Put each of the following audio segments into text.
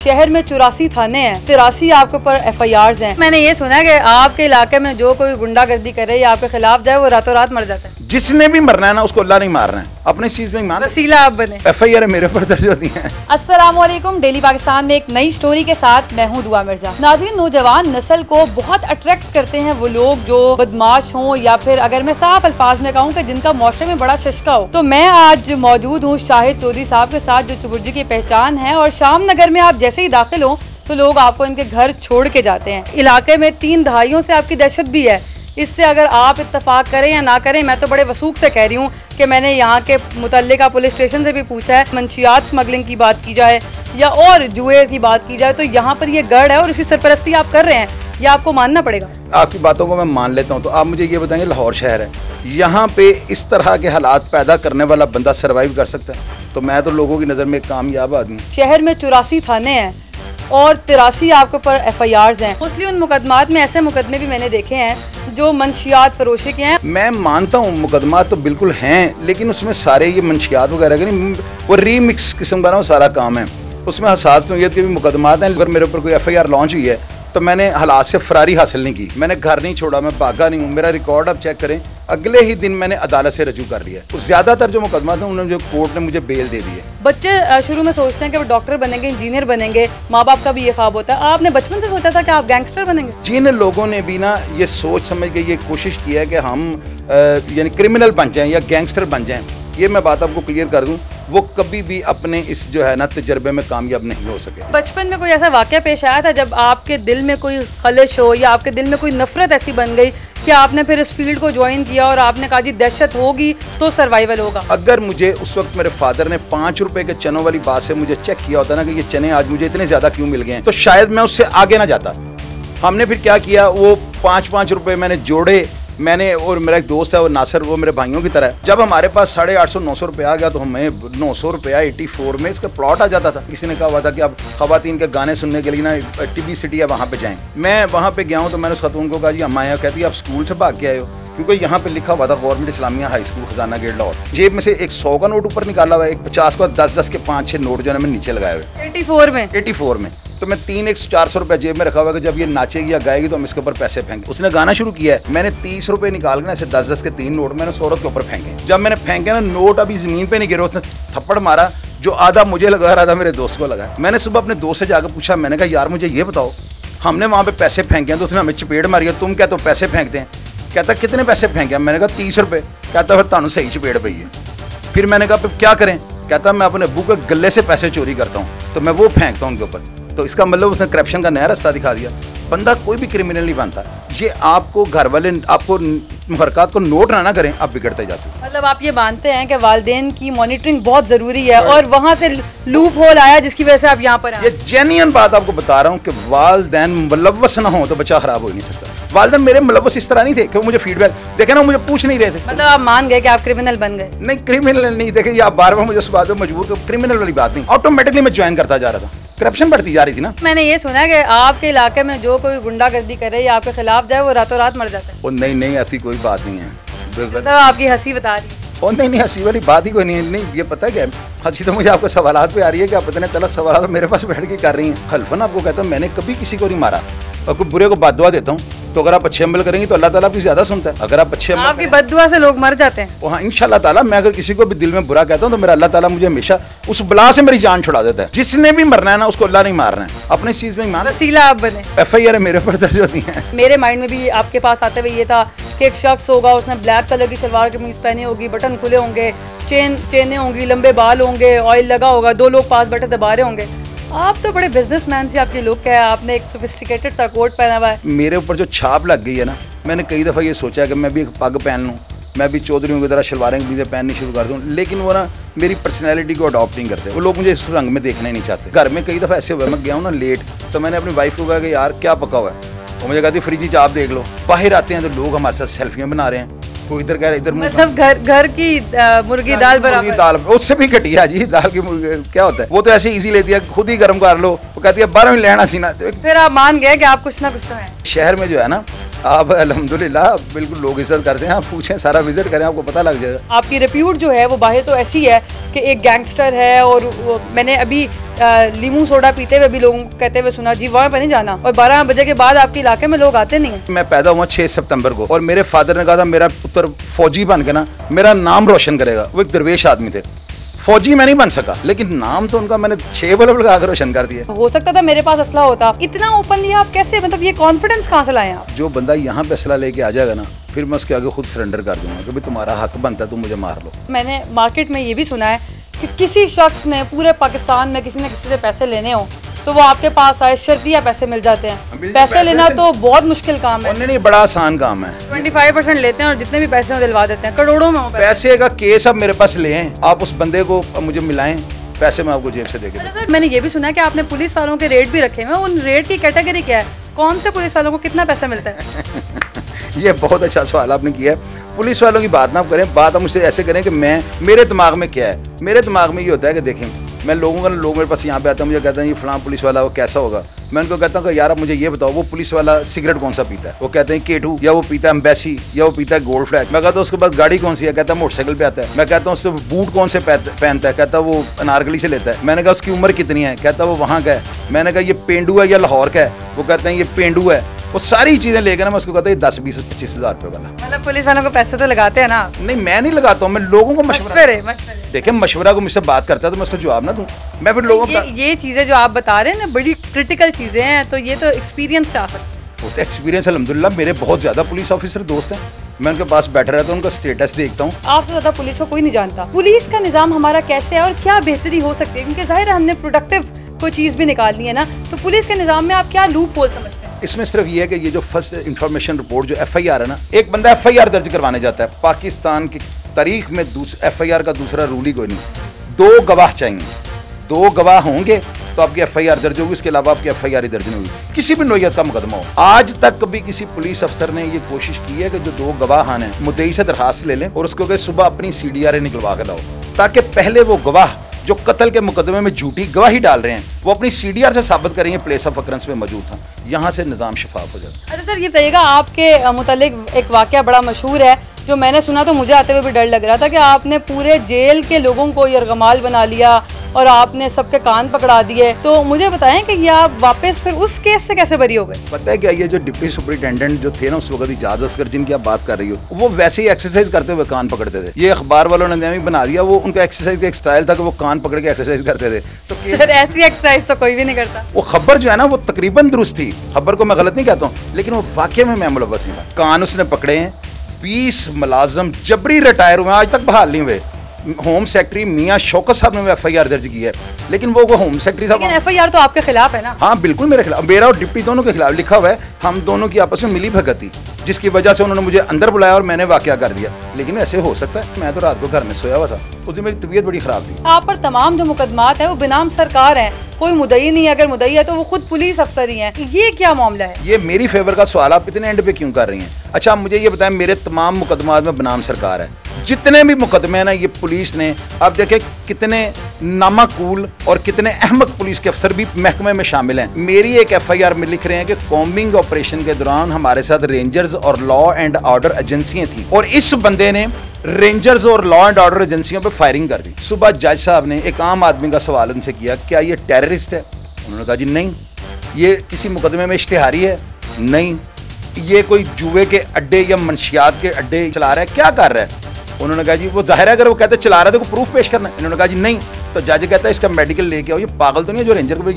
शहर में 84 थाने हैं, 83 आपके ऊपर FIRs हैं। मैंने ये सुना है कि आपके इलाके में जो कोई गुंडागर्दी करे या आपके खिलाफ जाए वो रातों रात मर जाता है। जिसने भी मरना है ना उसको अल्लाह नहीं मार रहा है, अपनी चीज में मान वसीला आप बने। FIR मेरे ऊपर दर्ज होती है। अस्सलाम वालेकुम, डेली पाकिस्तान में एक नई स्टोरी के साथ मैं हूं दुआ मिर्जा। नाज़रीन, नौजवान नस्ल को बहुत अट्रैक्ट करते हैं वो लोग जो बदमाश हों या फिर अगर मैं साफ अल्फाज में कहूँ कि जिनका मुआशरे में बड़ा चस्का हो। तो मैं आज मौजूद हूँ शाहिद चौधरी साहब के साथ जो चुबुर्जी की पहचान है, और शाम नगर में आप जैसे ही दाखिल हो तो लोग आपको इनके घर छोड़ के जाते हैं। इलाके में 3 दहाइयों से आपकी दहशत भी है। इससे अगर आप इत्तेफाक करें या ना करें, मैं तो बड़े वसूख से कह रही हूँ कि मैंने यहाँ के मुतल्लिका पुलिस स्टेशन से भी पूछा है, मंशियात स्मगलिंग की बात की जाए या और जुए की बात की जाए तो यहाँ पर ये गढ़ है और इसकी सरपरस्ती आप कर रहे हैं, यह आपको मानना पड़ेगा। आपकी बातों को मैं मान लेता हूँ, तो आप मुझे ये बताएंगे लाहौर शहर है, यहाँ पे इस तरह के हालात पैदा करने वाला बंदा सर्वाइव कर सकता है? तो मैं तो लोगों की नज़र में एक कामयाब आदमी। शहर में 84 थाने हैं और 83 आपके ऊपर FIRs हैं। मोस्टली उन मुकदमात में ऐसे मुकदमे भी मैंने देखे हैं जो मंशियात फरोशी के हैं। मैं मानता हूँ मुकदमात तो बिल्कुल हैं, लेकिन उसमें सारे ये मंशियात वगैरह के नहीं, वो रीमिक्स किस्म का ना वो सारा काम है। उसमें हसास नोयत के भी मुकदमात हैं। अगर मेरे ऊपर कोई FIR लॉन्च हुई है तो मैंने हालात से फरारी हासिल नहीं की, मैंने घर नहीं छोड़ा, मैं भागा नहीं हूँ। मेरा रिकॉर्ड आप चेक करें, अगले ही दिन मैंने अदालत से रजू कर लिया। तो ज्यादातर जो मुकदमा था उन्होंने जो कोर्ट ने मुझे बेल दे दी है। बच्चे शुरू में सोचते हैं कि वो डॉक्टर बनेंगे, इंजीनियर बनेंगे, माँ बाप का भी ये ख्वाब होता है। आपने बचपन से सोचा था कि आप गैंगस्टर बनेंगे? जिन लोगों ने भी ना ये सोच समझ के ये कोशिश की है कि हम यानी क्रिमिनल बन जाएं या गैंगस्टर बन जाएं, ये मैं बात आपको क्लियर कर दूं, वो कभी भी अपने इस जो है ना तजर्बे में कामयाब नहीं हो सके। बचपन में कोई ऐसा वाक़या पेश आया था जब आपके दिल में कोई खलिश हो या आपके दिल में कोई नफरत ऐसी बन गई कि आपने फिर इस फील्ड को ज्वाइन किया और आपने कहा जी दहशत होगी तो सर्वाइवल होगा? अगर मुझे उस वक्त मेरे फादर ने 5 रुपए के चनों वाली बात से मुझे चेक किया होता ना कि ये चने आज मुझे इतने ज्यादा क्यों मिल गए हैं, तो शायद मैं उससे आगे ना जाता। हमने फिर क्या किया, वो 5-5 रुपए मैंने जोड़े, मैंने और मेरा एक दोस्त है वो नासिर, वो मेरे भाइयों की तरह है। जब हमारे पास 850-900 रुपये आ गया तो हमें 900 रुपया 84 में इसका प्लॉट आ जाता था। किसी ने कहा हुआ था कि अब खवातीन के गाने सुनने के लिए ना TB सिटी है वहाँ पे जाएं। मैं वहाँ पे गया हूँ तो मैंने उस खतून को कहा जी हम आए, कहती है आप स्कूल से भाग के आए हो, क्योंकि यहाँ पे लिखा हुआ था गवर्नमेंट इस्लामिया हाई स्कूल खजाना गेट लाहौर। जेब में से एक 100 का नोट ऊपर निकाला हुआ है, एक 50 का, 10-10 के 5-6 नोट जो है मैं नीचे लगाए हुए 84 में। तो मैं 300-400 रुपये जेब में रखा हुआ है कि जब ये नाचेगी या गाएगी तो हम इसके ऊपर पैसे फेंके। उसने गाना शुरू किया है, मैंने 30 रुपये निकाल के ना ऐसे 10-10 के 3 नोट मैंने औरत के ऊपर फेंके। जब मैंने फेंके ना नोट अभी जमीन पे नहीं गिरा, उसने थप्पड़ मारा, जो आधा मुझे लगा रहा था मेरे दोस्त को लगा। मैंने सुबह अपने दोस्त से जाकर पूछा, मैंने कहा यार मुझे ये बताओ, हमने वहाँ पे पैसे फेंके हैं तो उसने हमें चपेट मारी है, तुम क्या तो पैसे फेंकते हैं? कहता कितने पैसे फेंके? मैंने कहा 30 रुपये। कहता फिर तानू सही चपेट पई है। फिर मैंने कहा क्या करें? कहता मैं अपने अब्बू के गले से पैसे चोरी करता हूँ तो मैं वो फेंकता हूँ उनके ऊपर। तो इसका मतलब उसने करप्शन का नया रास्ता दिखा दिया। बंदा कोई भी क्रिमिनल नहीं बनता, ये आपको घर वाले आपको मुहरकात को नोट ना करें, आप बिगड़ते जाते हैं। मतलब आप ये मानते हैं कि वालिदैन की मॉनिटरिंग बहुत जरूरी है और वहाँ से लूप होल आया जिसकी वजह से आप यहाँ पर ये जेन्युइन बात आपको बता रहा हूँ कि वालिदैन मुलव्वस ना हो तो बच्चा खराब हो ही नहीं सकता। वालिदैन मेरे मुलव्वस इस तरह नहीं थे कि वो मुझे फीडबैक देखे ना, मुझे पूछ नहीं रहे थे। मतलब आप मान गए कि आप क्रिमिनल बन गए? नहीं, क्रिमिनल नहीं, देखे आप बार-बार मुझे उस बात पे मजबूर कर, क्रिमिनल वाली बात नहीं, ऑटोमेटिकली मैं ज्वाइन करता जा रहा था, करप्शन बढ़ती जा रही थी ना। मैंने ये सुना है कि आपके इलाके में जो कोई गुंडागर्दी करे या आपके खिलाफ जाए वो रातों रात मर जाता है। ओ नहीं, ऐसी कोई बात नहीं है। मतलब आपकी हंसी बता रही है। ओ नहीं, हंसी वाली बात ही कोई नहीं। ये पता है क्या, हंसी तो मुझे आपके सवालात पे आ रही है कि आप इतने तलख सवाल मेरे पास बैठ के कर रही हैं। हल्फन आपको कहता हूँ मैंने कभी किसी को नहीं मारा और कोई बुरे को बद्दुआ देता हूँ, तो अगर आप अच्छे अमल करेंगे तो अल्लाह ताला आपकी ज्यादा सुनता है। अगर आप अच्छे अमल, आपकी बद्दुआ से लोग मर जाते हैं। हाँ इंशाल्लाह ताला, मैं अगर किसी को भी दिल में बुरा कहता हूँ तो मेरा अल्लाह ताला मुझे हमेशा उस बला से मेरी जान छुड़ा देता है। जिसने भी मरना है ना उसको अल्लाह नहीं मार रहा है, अपनी चीज में मान। वसीला आप बने। FIR मेरे ऊपर दर्ज होती है। मेरे माइंड में भी आपके पास आते हुए ये था कि एक शख्स होगा, उसने ब्लैक कलर की सलवार कमीज पहनी होगी, बटन खुले होंगे, चेनें होंगी, लंबे बाल होंगे, ऑयल लगा होगा, 2 लोग पास बैठे दबा रहे होंगे। आप तो बड़े बिजनेसमैन से आपकी लुक है, आपने एक सोफिस्टिकेटेड सा कोट पहना हुआ है। मेरे ऊपर जो छाप लग गई है ना, मैंने कई दफ़ा ये सोचा है कि मैं भी एक पग पहन लूँ, मैं भी चौधरियों की तरह शलवारें कमीज़ें पहननी शुरू कर दूँ, लेकिन वो ना मेरी पर्सनैलिटी को अडॉप्ट नहीं करते। वो लोग मुझे इस रंग में देखना ही नहीं चाहते। घर में कई दफ़ा ऐसे हुआ, मैं गया हूँ ना लेट, तो मैंने अपनी वाइफ को कहा कि यार क्या पका हुआ है, वो मुझे कहती फ्रिज ही आप देख लो। बाहर आते हैं तो लोग हमारे साथ सेल्फियाँ बना रहे हैं, कोई इधर कह रहे इधर, मतलब घर की मुर्गी दाल बराबर। दाल उससे भी घटिया जी, दाल की मुर्गी क्या होता है, वो तो ऐसे इजी लेती है, खुद ही गर्म कर लो, वो कहती है 12 में लेना सीना। फिर आप मान गए कि आप कुछ ना कुछ तो है। शहर में जो है ना आप अल्हम्दुलिल्लाह बिल्कुल लोग इज्जत करते हैं, आप पूछें, सारा विजिट करें, आपको पता लग जाएगा। आपकी रिप्यूट जो है वो बाहर तो ऐसी है कि एक गैंगस्टर है, और मैंने अभी लीमू सोडा पीते हुए भी लोगों को कहते हुए सुना जी वहाँ पर नहीं जाना, और 12 बजे के बाद आपके इलाके में लोग आते नहीं हैं। मैं पैदा हुआ 6 सितंबर को, और मेरे फादर ने कहा था मेरा पुत्र फौजी बन के ना मेरा नाम रोशन करेगा। वो एक दरवेश आदमी थे, फौजी मैं नहीं बन सका, लेकिन नाम तो उनका मैंने 6 बल्ब लगा कर रोशन कर दिया। हो सकता था मेरे पास असला होता। इतना ओपनली आप कैसे, मतलब ये कॉन्फिडेंस कहाँ से लाए आप? जो बंदा यहाँ पे असला लेके आ जाएगा ना, फिर मैं उसके आगे खुद सरेंडर कर दूंगा कि भाई तुम्हारा हक बनता है, तुम मुझे मार लो। मैंने मार्केट में ये भी सुना है कि किसी शख्स ने पूरे पाकिस्तान में किसी न किसी से पैसे लेने हो तो वो आपके पास आए, शर्तिया पैसे मिल जाते हैं। पैसे लेना तो बहुत मुश्किल काम है। नहीं, बड़ा आसान काम है। 25% लेते हैं और जितने भी पैसे दिलवा देते हैं, करोड़ों में पैसे का केस अब मेरे पास ले आए, आप उस बंदे को मुझे मिलाएं, पैसे मैं आपको जेब से देके दूं। मैंने ये भी सुना है कि आपने पुलिस वालों के रेट भी रखे हुए हैं। उन रेट की कैटेगरी क्या है? कौन से पुलिस वालों को कितना पैसा मिलता है? ये बहुत अच्छा सवाल आपने किया है। पुलिस वालों की बात ना करें, बात हम मुझसे ऐसे करें कि मेरे दिमाग में क्या है। मेरे दिमाग में ये होता है कि देखें, मैं लोग मेरे पास यहाँ पे आते हैं, मुझे कहते हैं ये फलां पुलिस वाला वो कैसा होगा। मैं उनको कहता हूँ कि यार आप मुझे ये बताओ वो पुलिस वाला सिगरेट कौन सा पीता है? वो कहते हैं K2, या वो पीता है एम्बेसी, या वो पीता है गोल्ड फ्लैग। मैं कहता हूँ उसके पास गाड़ी कौन सी है? कहता है मोटरसाइकिल पे आता है। मैं कहता हूँ उससे बूट कौन से पहनता है? कहता है वो अनारकली से लेता है। मैंने कहा उसकी उम्र कितनी है? कहता है वो वहाँ का है। मैंने कहा ये पेंडू है या लाहौर का है? वो कहते हैं ये पेंडू है। वो सारी चीजें लेकर मैं उसको कहता है 10, 20, 25 हज़ार रुपये वाला। मतलब पुलिस वालों को पैसे तो लगाते हैं ना? नहीं, मैं नहीं लगाता हूँ, मैं लोगों को मशवरा देखिए, मशवरा को मुझसे बात करता है तो मैं उसको जवाब ना दूं। मैं फिर लोगों को ये चीजें जो आप बता रहे हैं ना बड़ी क्रिटिकल चीजें हैं, तो ये तो एक्सपीरियंस से आ सकता है। एक्सपीरियंस अल्हम्दुलिल्लाह मेरे बहुत ज्यादा पुलिस ऑफिसर दोस्त हैं, मैं उनके पास बैठा रहता हूँ, उनका स्टेटस देखता हूँ। आपसे ज्यादा पुलिस को कोई नहीं जानता। पुलिस का निजाम हमारा कैसे है और क्या बेहतरी हो सकती है? क्योंकि जाहिर है हमने प्रोडक्टिव कोई चीज भी निकालनी है ना, तो पुलिस के निजाम में आप क्या लूप होल समझते हैं? इसमें सिर्फ ये है कि ये जो फर्स्ट इंफॉर्मेशन रिपोर्ट जो FIR है ना, एक बंदा FIR दर्ज करवाने जाता है, पाकिस्तान की तारीख में FIR का दूसरा रूल ही कोई नहीं। 2 गवाह चाहिए, 2 गवाह होंगे तो आपकी FIR दर्ज होगी, उसके अलावा आपकी FIR ही दर्ज नहीं होगी। किसी भी नौयत का मुकदमा हो, आज तक कभी किसी पुलिस अफसर ने ये कोशिश की है कि जो 2 गवाह हैं मुद्दई से दरखास्त ले लें और उसको कहे सुबह अपनी CDRA निकलवा कर लाओ, ताकि पहले वो गवाह जो कत्ल के मुकदमे में झूठी गवाही डाल रहे हैं वो अपनी CDR से साबित करेंगे प्लेस ऑफ अकरेंस में मौजूद था। यहाँ से निज़ाम शफाफ हो जाता है। अच्छा सर, ये बताइएगा, आपके मुतालिक एक वाकया बड़ा मशहूर है जो मैंने सुना तो मुझे आते हुए भी डर लग रहा था कि आपने पूरे जेल के लोगों को यरगमाल बना लिया और आपने सबके कान पकड़ा दिए। तो मुझे बताएं कि ये आप वापस फिर उस केस से कैसे बरी हो गए? पता है क्या, ये जो डिप्टी सुपरिटेंडेंट जो थे ना उस वक्त, इजाज असगर जिनकी आप बात कर रही हो, वो वैसे ही एक्सरसाइज करते हुए कान पकड़ते थे। ये अखबार वालों ने नया बना दिया, वो उनका एक्सरसाइज का एक स्टाइल था कि वो कान पकड़ के एक्सरसाइज करते थे। तो सर ऐसी एक्सरसाइज तो कोई भी नहीं करता। वो खबर जो है ना वो तकरीबन दुरुस्त थी, खबर को मैं गलत नहीं कहता हूँ, लेकिन वो वाकई में मैं मुलव्वस नहीं था। कान उसने पकड़े हैं, 20 मुलाजम जबरी रिटायर हुए, आज तक बहाल नहीं हुए। होम सेक्रेटरी मियां शौकत साहब ने FIR दर्ज की है, लेकिन वो होम सेक्रेटरी साहब, लेकिन FIR तो आपके खिलाफ है ना? हाँ बिल्कुल मेरे खिलाफ, मेरा और डिप्टी दोनों के खिलाफ लिखा हुआ है। हम दोनों की आपस में मिली भगत थी, जिसकी वजह से उन्होंने मुझे अंदर बुलाया और मैंने वाकया कर दिया। लेकिन ऐसे हो सकता है? मैं तो रात को घर में सोया हुआ था, उस दिन मेरी तबीयत बड़ी खराब थी। आप पर तमाम जो मुकदमात है वो बिनाम सरकार है, कोई मुद्दई नहीं है। अगर मुद्दई है तो वो खुद पुलिस अफसर ही है। ये क्या मामला है? ये मेरी फेवर का सवाल आप इतने एंड पे क्यों कर रही हैं? अच्छा आप मुझे ये बताएं, मेरे तमाम मुकदमात में बनाम सरकार है, जितने भी मुकदमे हैं ना ये पुलिस ने, आप देखें कितने नामाकूल और कितने अहमक पुलिस के अफसर भी महकमे में शामिल हैं। मेरी एक FIR में लिख रहे हैं कि कॉम्बिंग ऑपरेशन के दौरान हमारे साथ रेंजर्स और लॉ एंड ऑर्डर एजेंसियां थी और इस बंदे ने रेंजर्स और लॉ एंड ऑर्डर एजेंसियों पर फायरिंग कर दी। सुबह जज साहब ने एक आम आदमी का सवाल उनसे किया, क्या ये टेररिस्ट है? उन्होंने कहा जी नहीं। ये किसी मुकदमे में इश्तिहारी है? नहीं। ये कोई जुए के अड्डे या मंशियात के अड्डे चला रहा है? क्या कर रहा है? उन्होंने कहा जी वो जाहिर है अगर वो कहते चला रहा है तो प्रूफ पेश करना है। इन्होंने कहा जी नहीं। तो जज कहता है इसका मेडिकल लेके आओ। ये पागल तो नहीं है जो रेंजर को भी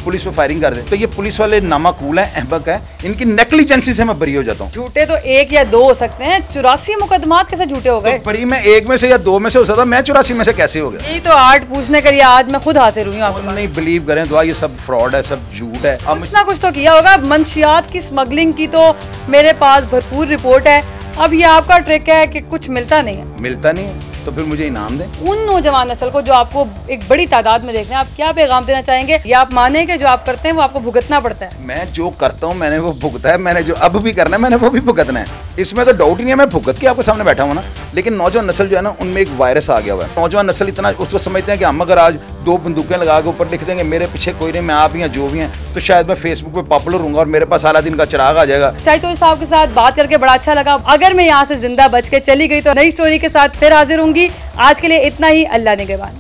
पुलिस पे फायरिंग कर दे? तो ये पुलिस वाले नामाकूल हैं, अहमक है, इनकी नेग्लिजेंसी से मैं बरी हो जाता हूँ। झूठे तो 1 या 2 हो सकते हैं, 84 मुकदमात कैसे झूठे हो गए? तो बरी मैं 1 में से या 2 में से हो सकता, मैं 84 में से कैसे हो गया? यही तो आर्ट पूछने के लिए आज मैं खुद हाजिर हुई हूँ। नहीं बिलीव करें तो ये सब फ्रॉड है, सब झूठ है। कुछ ना कुछ तो किया होगा। मंशियात की स्मगलिंग की तो मेरे पास भरपूर रिपोर्ट है। अब ये आपका ट्रिक है कि कुछ मिलता नहीं है। मिलता नहीं है तो फिर मुझे इनाम दें। उन नौजवान नस्ल को जो आपको एक बड़ी तादाद में देख रहे हैं, आप क्या पैगाम देना चाहेंगे? या आप माने कि जो आप करते हैं वो आपको भुगतना पड़ता है? मैं जो करता हूँ मैंने वो भुगता है, मैंने जो अब भी करना है मैंने वो भी भुगतना है, इसमें तो डाउट ही नहीं है। मैं भुगत के आपके सामने बैठा हूँ ना। लेकिन नौजवान नस्ल जो है ना, उनमें एक वायरस आ गया हुआ है। नौजवान नस्ल इतना उसको समझते हैं कि हम अगर आज 2 बंदूकें लगा के ऊपर लिख देंगे मेरे पीछे कोई नहीं, मैं आप ही हैं जो भी हैं, तो शायद मैं फेसबुक पे पॉपुलर हूँगा और मेरे पास आला दिन का चिराग आ जाएगा। शाहिद साहब के साथ बात करके बड़ा अच्छा लगा। अगर मैं यहाँ से जिंदा बच के चली गई तो नई स्टोरी के साथ फिर हाजिर होंगी। आज के लिए इतना ही। अल्लाह निगहबान।